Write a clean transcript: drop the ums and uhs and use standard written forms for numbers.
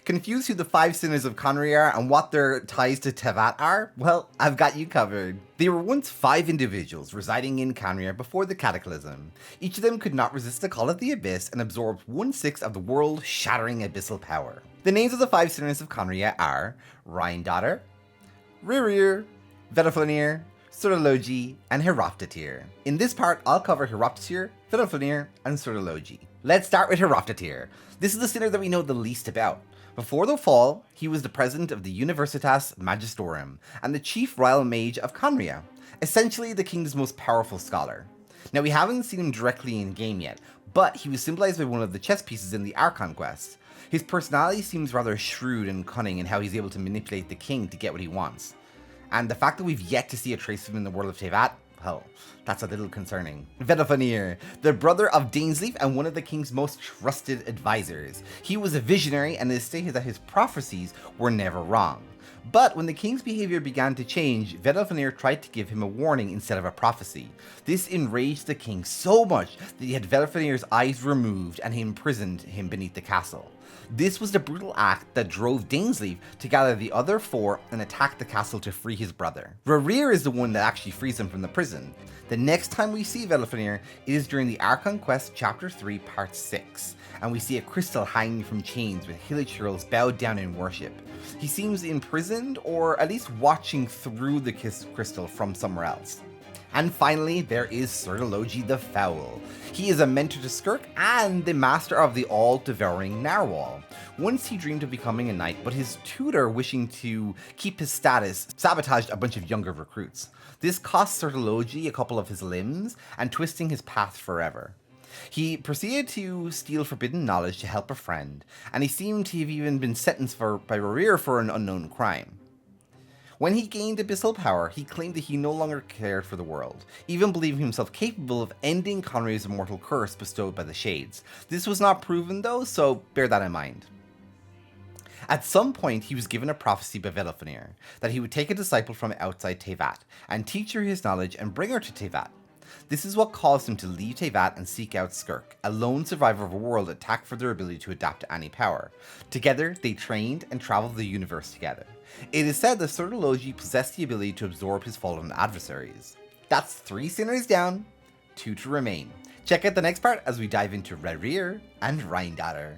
Confused who the five sinners of Khaenri'ah are and what their ties to Tevat are? Well, I've got you covered. They were once 5 individuals residing in Khaenri'ah before the Cataclysm. Each of them could not resist the call of the Abyss and absorbed 1/6 of the world-shattering abyssal power. The names of the 5 sinners of Khaenri'ah are Rhyndater, Rirrir, Vedalfenir, Surtalogy, and Heroptatir. In this part, I'll cover Heroptatir, Vedalfenir, and Surtalogy. Let's start with Heroptatir. This is the sinner that we know the least about. Before the fall, he was the president of the Universitas Magistrorum and the chief royal mage of Khaenri'ah, essentially the kingdom's most powerful scholar. Now, we haven't seen him directly in game yet, but he was symbolized by one of the chess pieces in the Archon quest. His personality seems rather shrewd and cunning in how he's able to manipulate the king to get what he wants. And the fact that we've yet to see a trace of him in the world of Tevat, well, that's a little concerning. Vedalfenir, the brother of Dainsleif and one of the king's most trusted advisors. He was a visionary and it is stated that his prophecies were never wrong. But when the king's behavior began to change, Vedalfenir tried to give him a warning instead of a prophecy. This enraged the king so much that he had Vedalfenir's eyes removed and he imprisoned him beneath the castle. This was the brutal act that drove Dainsleif to gather the other 4 and attack the castle to free his brother. Rirrir is the one that actually frees him from the prison. The next time we see Vedalfenir, it is during the Archon Quest Chapter 3 Part 6, and we see a crystal hanging from chains with hilichurls bowed down in worship. He seems imprisoned, or at least watching through the crystal from somewhere else. And finally, there is Surtalogy the Foul. He is a mentor to Skirk and the master of the all-devouring Narwhal. Once he dreamed of becoming a knight, but his tutor, wishing to keep his status, sabotaged a bunch of younger recruits. This cost Surtalogy a couple of his limbs and twisting his path forever. He proceeded to steal forbidden knowledge to help a friend, and he seemed to have even been sentenced by Rirrir for an unknown crime. When he gained abyssal power, he claimed that he no longer cared for the world, even believing himself capable of ending Khaenri'ah's immortal curse bestowed by the Shades. This was not proven though, so bear that in mind. At some point, he was given a prophecy by Vedalfenir that he would take a disciple from outside Tevat and teach her his knowledge and bring her to Tevat. This is what caused him to leave Tevat and seek out Skirk, a lone survivor of a world attacked for their ability to adapt to any power. Together, they trained and traveled the universe together. It is said that Surtalogy possessed the ability to absorb his fallen adversaries. That's 3 sinners down, 2 to remain. Check out the next part as we dive into Rirrir and Rhyndater.